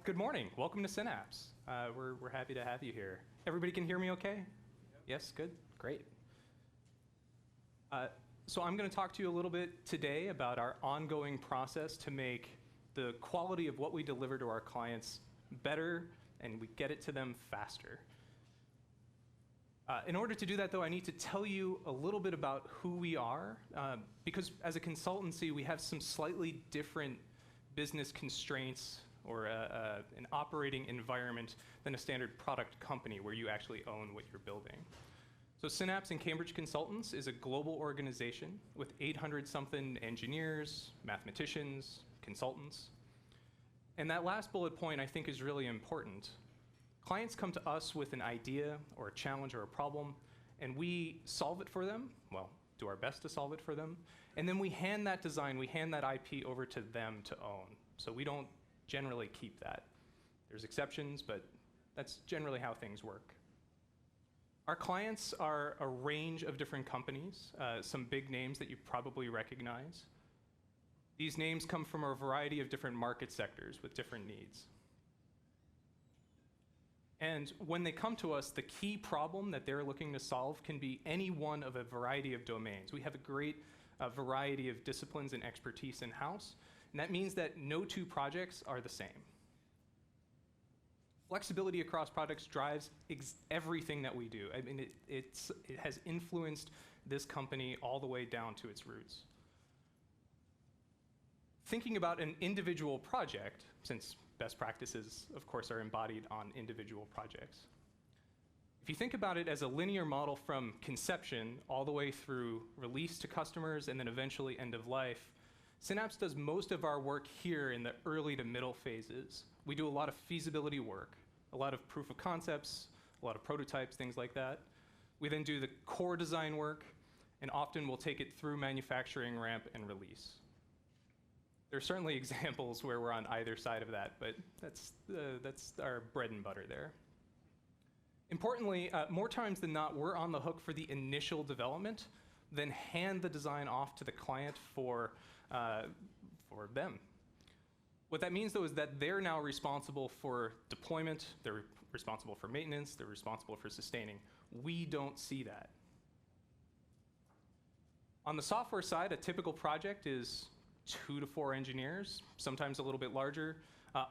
Good morning. Welcome to Synapse. We're happy to have you here. Everybody can hear me okay? Yep. Yes, good, great. So I'm going to talk to you a little bit today about our ongoing process to make the quality of what we deliver to our clients better and we get it to them faster. In order to do that, though, I need to tell you a little bit about who we are, because as a consultancy, we have some slightly different business constraints or an operating environment than a standard product company where you actually own what you're building. So Synapse and Cambridge Consultants is a global organization with 800-something engineers, mathematicians, consultants. And that last bullet point, I think, is really important. Clients come to us with an idea or a challenge or a problem, and we solve it for them, well, do our best to solve it for them, and then we hand that design, we hand that IP over to them to own. So we don't generally keep that. There's exceptions, but that's generally how things work. Our clients are a range of different companies, some big names that you probably recognize. These names come from a variety of different market sectors with different needs. And when they come to us, the key problem that they're looking to solve can be any one of a variety of domains. We have a great variety of disciplines and expertise in-house, and that means that no two projects are the same. Flexibility across products drives everything that we do. I mean, it has influenced this company all the way down to its roots. Thinking about an individual project, since best practices, of course, are embodied on individual projects. If you think about it as a linear model from conception all the way through release to customers and then eventually end of life, Synapse does most of our work here in the early to middle phases. We do a lot of feasibility work, a lot of proof of concepts, a lot of prototypes, things like that. We then do the core design work, and often we'll take it through manufacturing ramp and release. There are certainly examples where we're on either side of that, but that's our bread and butter there. Importantly, more times than not, we're on the hook for the initial development, then hand the design off to the client for them. What that means, though, is that they're now responsible for deployment, they're responsible for maintenance, they're responsible for sustaining. We don't see that. On the software side, a typical project is 2 to 4 engineers, sometimes a little bit larger,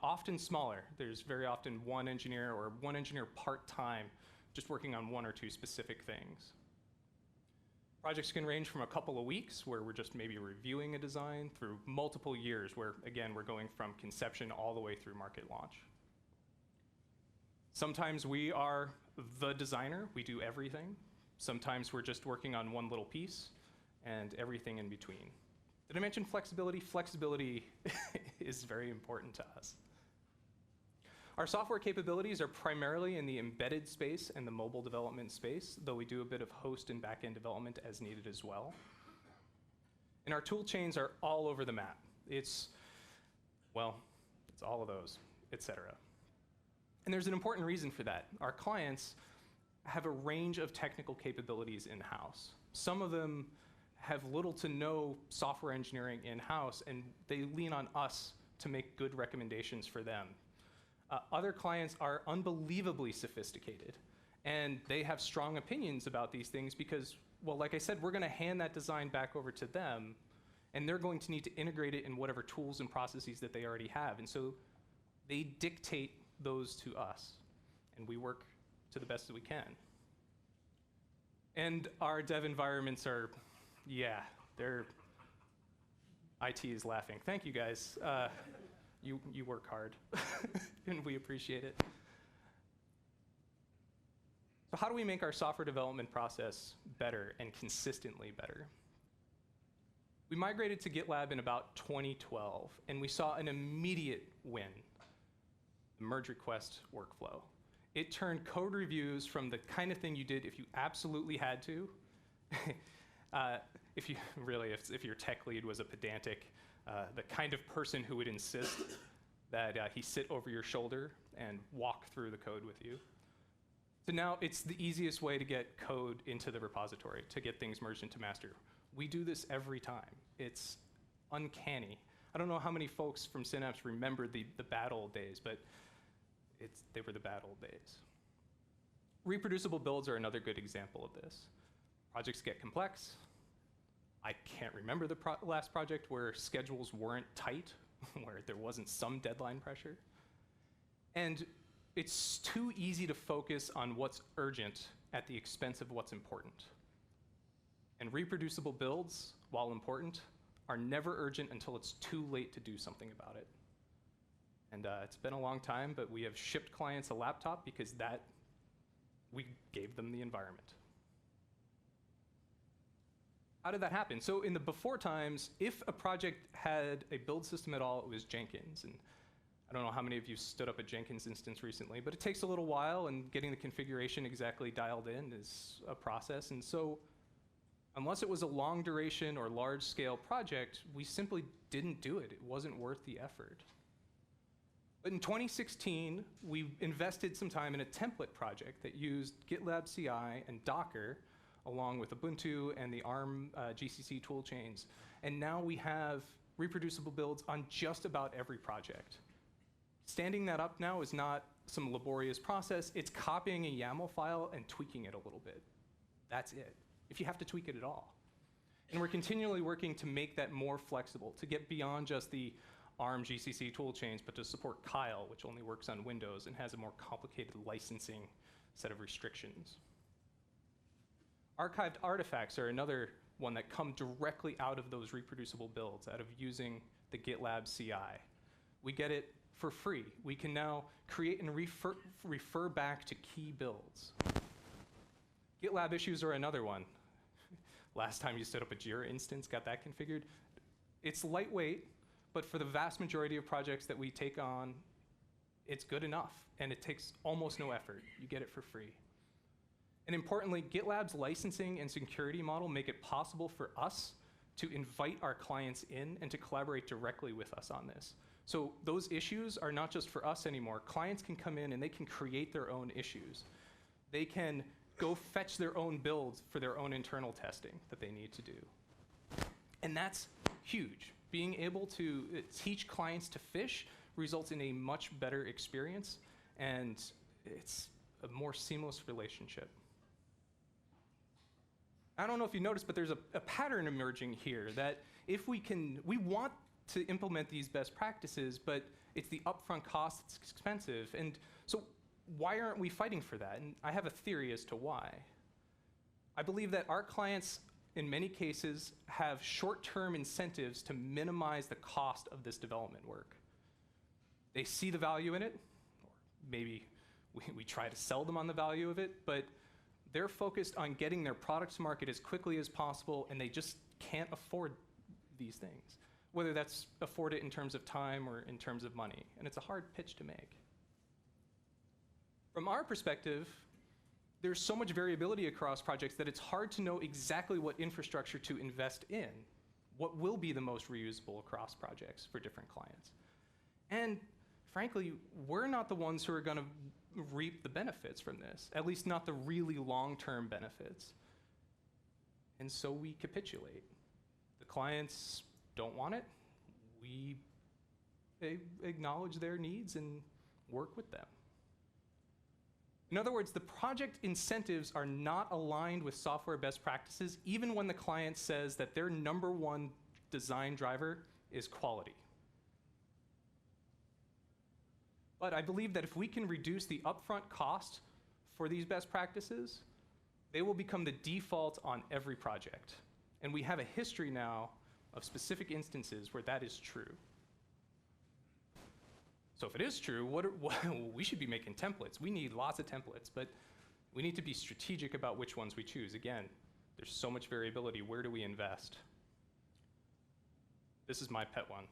often smaller. There's very often one engineer or one engineer part-time, just working on 1 or 2 specific things. Projects can range from a couple of weeks, where we're just maybe reviewing a design, through multiple years, where, again, we're going from conception all the way through market launch. Sometimes we are the designer, we do everything. Sometimes we're just working on one little piece, and everything in between. Did I mention flexibility? Flexibility is very important to us. Our software capabilities are primarily in the embedded space and the mobile development space, though we do a bit of host and back-end development as needed as well. And our tool chains are all over the map. It's all of those, etc. And there's an important reason for that. Our clients have a range of technical capabilities in-house. Some of them have little to no software engineering in-house, and they lean on us to make good recommendations for them. Other clients are unbelievably sophisticated, and they have strong opinions about these things because, well, like I said, we're going to hand that design back over to them, and they're going to need to integrate it in whatever tools and processes that they already have. And so they dictate those to us, and we work to the best that we can. And our dev environments are, yeah, IT is laughing. Thank you, guys. You work hard, and we appreciate it. So how do we make our software development process better and consistently better? We migrated to GitLab in about 2012, and we saw an immediate win, the merge request workflow. It turned code reviews from the kind of thing you did if you absolutely had to, if your tech lead was a pedantic, the kind of person who would insist that he sit over your shoulder and walk through the code with you. So now it's the easiest way to get code into the repository, to get things merged into master. We do this every time. It's uncanny. I don't know how many folks from Synapse remember the bad old days, but they were the bad old days. Reproducible builds are another good example of this. Projects get complex. I can't remember the last project where schedules weren't tight, where there wasn't some deadline pressure. And it's too easy to focus on what's urgent at the expense of what's important. And reproducible builds, while important, are never urgent until it's too late to do something about it. And it's been a long time, but we have shipped clients a laptop because we gave them the environment. How did that happen? So in the before times, if a project had a build system at all, it was Jenkins. And I don't know how many of you stood up a Jenkins instance recently, but it takes a little while, and getting the configuration exactly dialed in is a process. And so unless it was a long duration or large scale project, we simply didn't do it. It wasn't worth the effort. But in 2016, we invested some time in a template project that used GitLab CI and Docker along with Ubuntu and the ARM GCC toolchains. And now we have reproducible builds on just about every project. Standing that up now is not some laborious process. It's copying a YAML file and tweaking it a little bit. That's it, if you have to tweak it at all. And we're continually working to make that more flexible, to get beyond just the ARM GCC toolchains, but to support Kyle, which only works on Windows and has a more complicated licensing set of restrictions. Archived artifacts are another one that come directly out of those reproducible builds, out of using the GitLab CI. We get it for free. We can now create and refer back to key builds. GitLab issues are another one. Last time you stood up a Jira instance, got that configured. It's lightweight, but for the vast majority of projects that we take on, it's good enough, and it takes almost no effort. You get it for free. And importantly, GitLab's licensing and security model make it possible for us to invite our clients in and to collaborate directly with us on this. So those issues are not just for us anymore. Clients can come in and they can create their own issues. They can go fetch their own builds for their own internal testing that they need to do. And that's huge. Being able to teach clients to fish results in a much better experience, and it's a more seamless relationship. I don't know if you noticed, but there's a pattern emerging here that if we want to implement these best practices, but it's the upfront cost that's expensive. And so why aren't we fighting for that? And I have a theory as to why. I believe that our clients, in many cases, have short-term incentives to minimize the cost of this development work. They see the value in it, or maybe we try to sell them on the value of it, but they're focused on getting their product to market as quickly as possible, and they just can't afford these things, whether that's afford it in terms of time or in terms of money. And it's a hard pitch to make. From our perspective, there's so much variability across projects that it's hard to know exactly what infrastructure to invest in, what will be the most reusable across projects for different clients. And frankly, we're not the ones who are going to reap the benefits from this, at least not the really long-term benefits. And so we capitulate. The clients don't want it. We acknowledge their needs and work with them. In other words, the project incentives are not aligned with software best practices, even when the client says that their #1 design driver is quality. But I believe that if we can reduce the upfront cost for these best practices, they will become the default on every project. And we have a history now of specific instances where that is true. So if it is true, we should be making templates. We need lots of templates, but we need to be strategic about which ones we choose. Again, there's so much variability. Where do we invest? This is my pet one.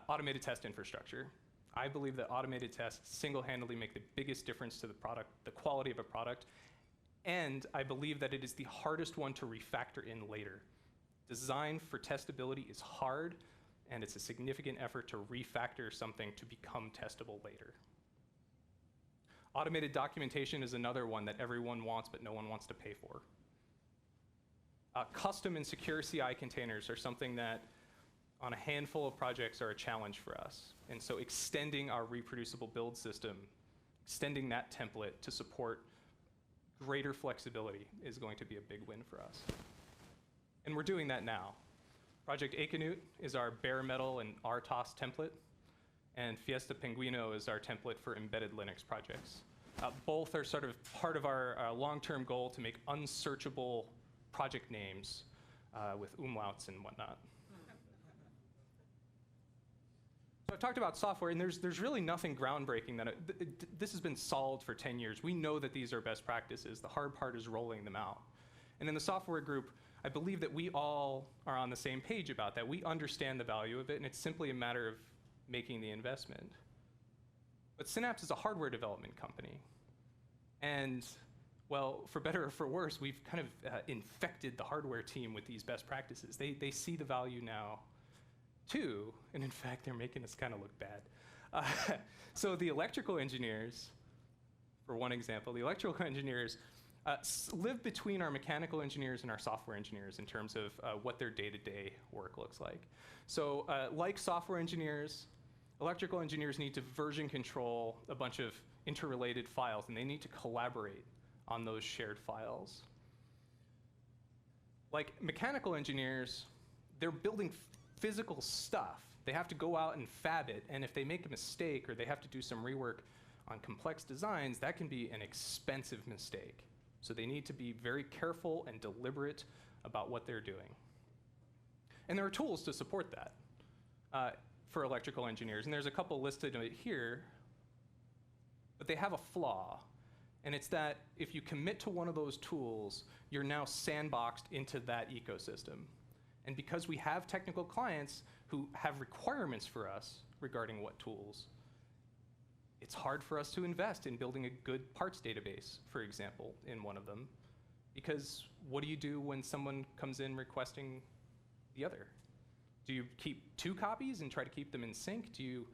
Automated test infrastructure. I believe that automated tests single-handedly make the biggest difference to the product, the quality of a product, and I believe that it is the hardest one to refactor in later. Design for testability is hard, and it's a significant effort to refactor something to become testable later. Automated documentation is another one that everyone wants, but no one wants to pay for. Custom and secure CI containers are something that on a handful of projects are a challenge for us. And so extending our reproducible build system, extending that template to support greater flexibility is going to be a big win for us. And we're doing that now. Project Akenut is our bare metal and RTOS template, and Fiesta Pinguino is our template for embedded Linux projects. Both are sort of part of our long-term goal to make unsearchable project names with umlauts and whatnot. So I've talked about software, and there's really nothing groundbreaking that this has been solved for 10 years. We know that these are best practices. The hard part is rolling them out. And in the software group, I believe that we all are on the same page about that. We understand the value of it, and it's simply a matter of making the investment. But Synapse is a hardware development company. And, well, for better or for worse, we've kind of infected the hardware team with these best practices. They see the value now, too, and in fact, they're making us kind of look bad. So the electrical engineers, for one example, the electrical engineers live between our mechanical engineers and our software engineers in terms of what their day-to-day work looks like. So like software engineers, electrical engineers need to version control a bunch of interrelated files, and they need to collaborate on those shared files. Like mechanical engineers, they're building physical stuff. They have to go out and fab it, and if they make a mistake or they have to do some rework on complex designs, that can be an expensive mistake. So they need to be very careful and deliberate about what they're doing. And there are tools to support that for electrical engineers, and there's a couple listed here, but they have a flaw, and it's that if you commit to one of those tools, you're now sandboxed into that ecosystem. And because we have technical clients who have requirements for us regarding what tools, it's hard for us to invest in building a good parts database, for example, in one of them. Because what do you do when someone comes in requesting the other? Do you keep 2 copies and try to keep them in sync? Do you,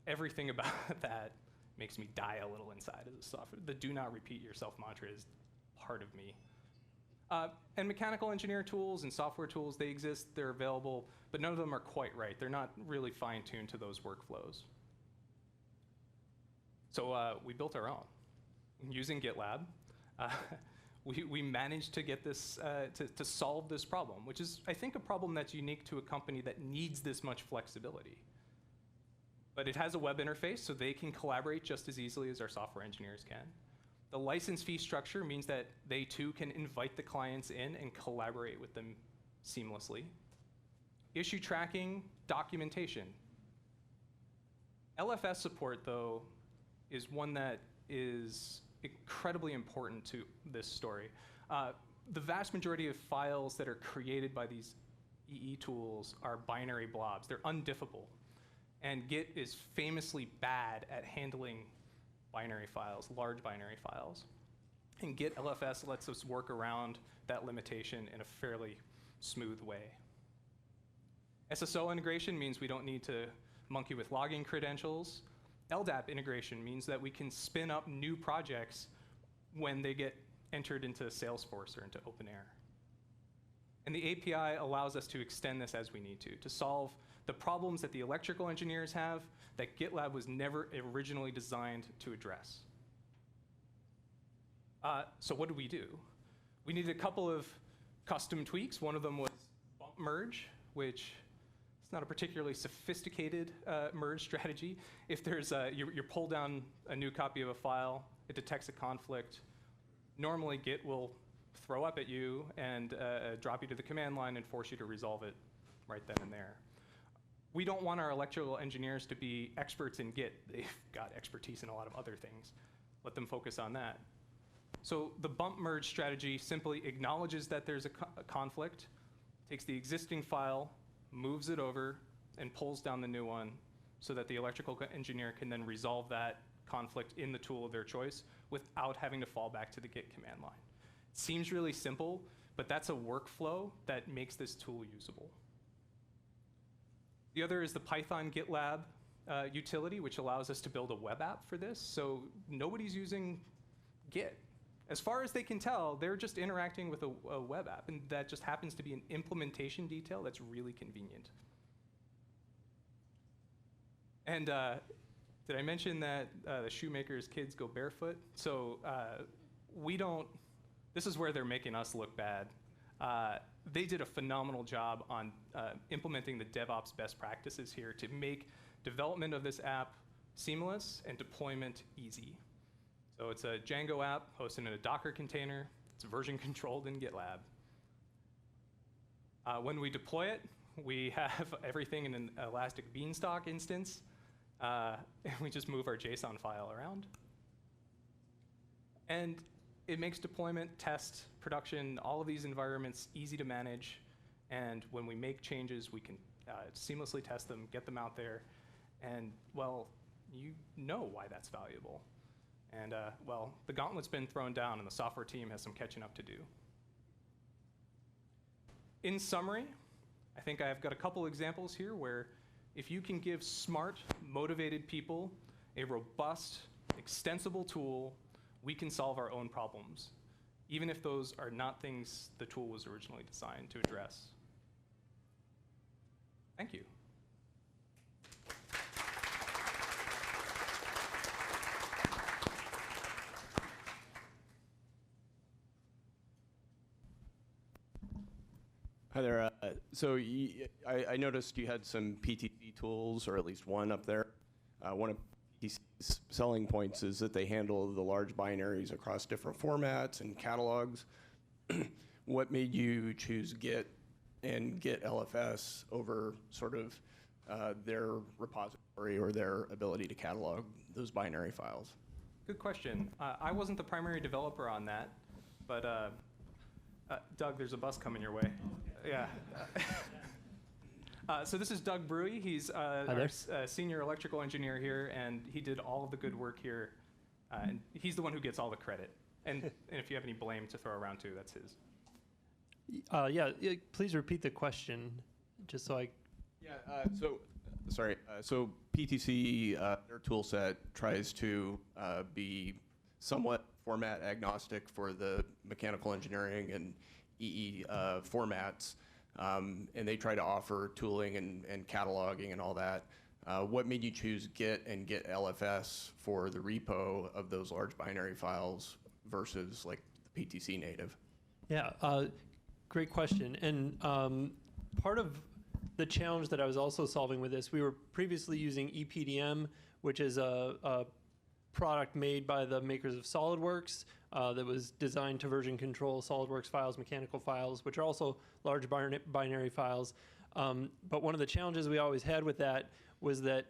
everything about that makes me die a little inside as a software. The do not repeat yourself mantra is part of me. And mechanical engineer tools and software tools, they exist, they're available, but none of them are quite right. They're not really fine-tuned to those workflows. So we built our own using GitLab. We managed to get this, to solve this problem, which is, I think, a problem that's unique to a company that needs this much flexibility. But it has a web interface, so they can collaborate just as easily as our software engineers can. The license fee structure means that they too can invite the clients in and collaborate with them seamlessly. Issue tracking, documentation. LFS support, though, is one that is incredibly important to this story. The vast majority of files that are created by these EE tools are binary blobs. They're undiffable. And Git is famously bad at handling binary files, large binary files. And Git LFS lets us work around that limitation in a fairly smooth way. SSO integration means we don't need to monkey with logging credentials. LDAP integration means that we can spin up new projects when they get entered into Salesforce or into OpenAir. And the API allows us to extend this as we need to solve the problems that the electrical engineers have that GitLab was never originally designed to address. So what did we do? We needed a couple of custom tweaks. One of them was bump merge, which is not a particularly sophisticated merge strategy. If there's you pull down a new copy of a file, it detects a conflict. Normally, Git will throw up at you and drop you to the command line and force you to resolve it right then and there. We don't want our electrical engineers to be experts in Git. They've got expertise in a lot of other things. Let them focus on that. So the bump merge strategy simply acknowledges that there's a conflict, takes the existing file, moves it over, and pulls down the new one so that the electrical engineer can then resolve that conflict in the tool of their choice without having to fall back to the Git command line. It seems really simple, but that's a workflow that makes this tool usable. The other is the Python GitLab utility, which allows us to build a web app for this. So nobody's using Git As far as they can tell, they're just interacting with a web app, and that just happens to be an implementation detail that's really convenient. And did I mention that the shoemaker's kids go barefoot? So this is where they're making us look bad. They did a phenomenal job on implementing the DevOps best practices here to make development of this app seamless and deployment easy. So it's a Django app hosted in a Docker container. It's version controlled in GitLab. When we deploy it, we have everything in an Elastic Beanstalk instance. And we just move our JSON file around. And it makes deployment, test, production, all of these environments easy to manage. And when we make changes, we can seamlessly test them, get them out there. And, well, you know why that's valuable. And, well, the gauntlet's been thrown down, and the software team has some catching up to do. In summary, I think I've got a couple examples here where if you can give smart, motivated people a robust, extensible tool, we can solve our own problems, even if those are not things the tool was originally designed to address. Thank you. Hi there. So I noticed you had some PTC tools, or at least one up there. One of PTC's selling points is that they handle the large binaries across different formats and catalogs. What made you choose Git and Git LFS over sort of their repository or their ability to catalog those binary files? Good question. I wasn't the primary developer on that, but Doug, there's a bus coming your way. Yeah. So this is Doug Brewy. He's our senior electrical engineer here, and he did all of the good work here. And he's the one who gets all the credit. And if you have any blame to throw around too, that's his. Yeah, please repeat the question, just so I... Yeah, so PTC, their tool set tries to be somewhat format agnostic for the mechanical engineering and EE formats, and they try to offer tooling and cataloging and all that. What made you choose Git and Git LFS for the repo of those large binary files versus like the PTC native? Yeah, great question. And part of the challenge that I was also solving with this, we were previously using EPDM, which is a product made by the makers of SolidWorks that was designed to version control SolidWorks files, mechanical files, which are also large binary files. But one of the challenges we always had with that was that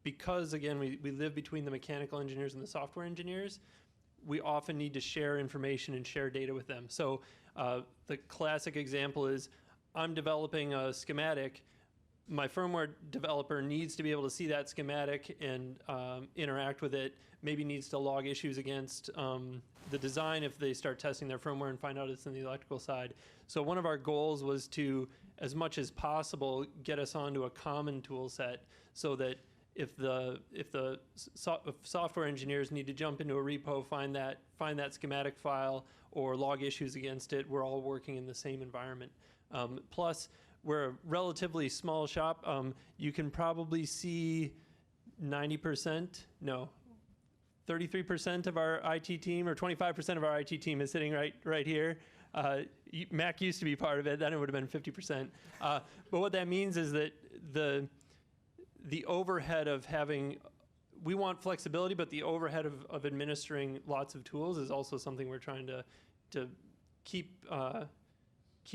because again, we live between the mechanical engineers and the software engineers, we often need to share information and share data with them. So the classic example is I'm developing a schematic. My firmware developer needs to be able to see that schematic and interact with it, maybe needs to log issues against the design if they start testing their firmware and find out it's in the electrical side. So one of our goals was to, as much as possible, get us onto a common tool set so that if software engineers need to jump into a repo, find that schematic file or log issues against it, we're all working in the same environment. Plus, we're a relatively small shop. You can probably see 33% of our IT team, or 25% of our IT team is sitting right here. Mac used to be part of it, then it would have been 50%. But what that means is that the overhead of having, we want flexibility, but the overhead of administering lots of tools is also something we're trying to keep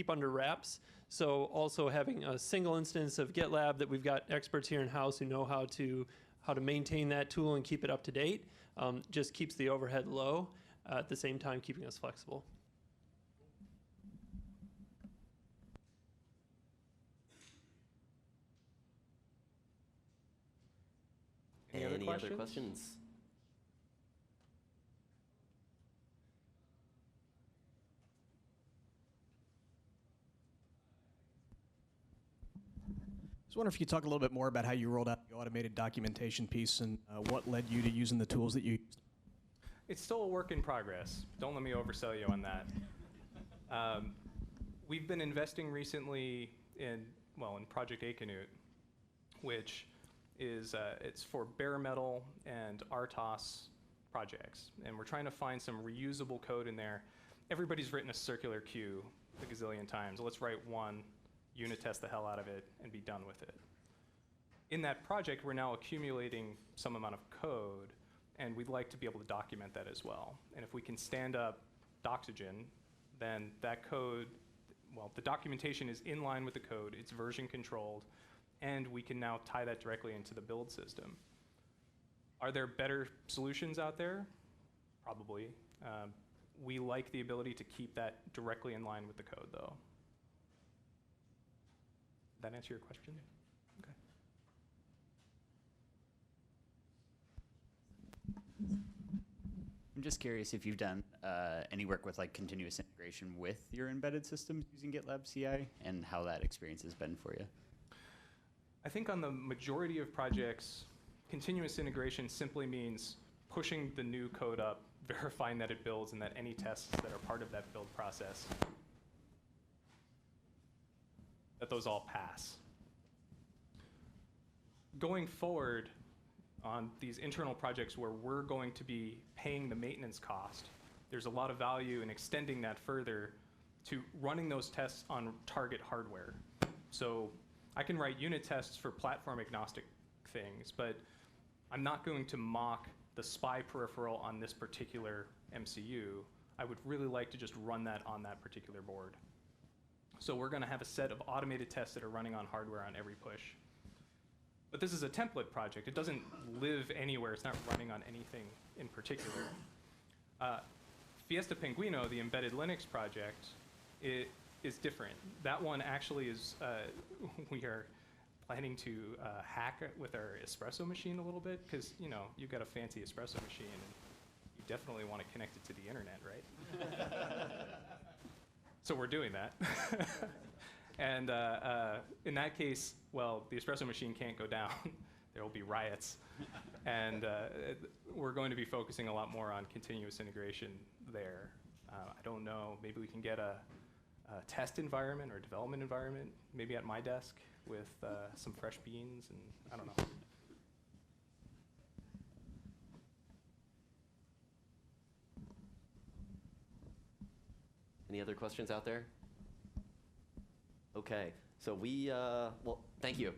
under wraps. So also having a single instance of GitLab that we've got experts here in-house who know how to maintain that tool and keep it up to date just keeps the overhead low, at the same time keeping us flexible. Any other questions? I was wondering if you could talk a little bit more about how you rolled out the automated documentation piece and what led you to using the tools that you used. It's still a work in progress. Don't let me oversell you on that. We've been investing recently in Project Akenut, which is it's for bare metal and RTOS projects. And we're trying to find some reusable code in there. Everybody's written a circular queue a gazillion times. Let's write one, unit test the hell out of it, and be done with it. In that project, we're now accumulating some amount of code, and we'd like to be able to document that as well. And if we can stand up Doxygen, then that code, the documentation is in line with the code, it's version controlled, and we can now tie that directly into the build system. Are there better solutions out there? Probably. We like the ability to keep that directly in line with the code, though. Did that answer your question? Okay. I'm just curious if you've done any work with like continuous integration with your embedded systems using GitLab CI and how that experience has been for you. I think on the majority of projects, continuous integration simply means pushing the new code up, verifying that it builds, and that any tests that are part of that build process, that those all pass. Going forward on these internal projects where we're going to be paying the maintenance cost, there's a lot of value in extending that further to running those tests on target hardware. So I can write unit tests for platform agnostic things, but I'm not going to mock the SPI peripheral on this particular MCU. I would really like to just run that on that particular board. So we're going to have a set of automated tests that are running on hardware on every push. But this is a template project. It doesn't live anywhere. It's not running on anything in particular. Fiesta Pinguino, the embedded Linux project, it is different. That one actually is, we are planning to hack it with our espresso machine a little bit, because you've got a fancy espresso machine, and you definitely want to connect it to the internet, right? So we're doing that. And in that case, the espresso machine can't go down. There will be riots. And we're going to be focusing a lot more on continuous integration there. I don't know, maybe we can get a test environment or development environment, maybe at my desk with some fresh beans, and I don't know. Any other questions out there? Okay, so thank you.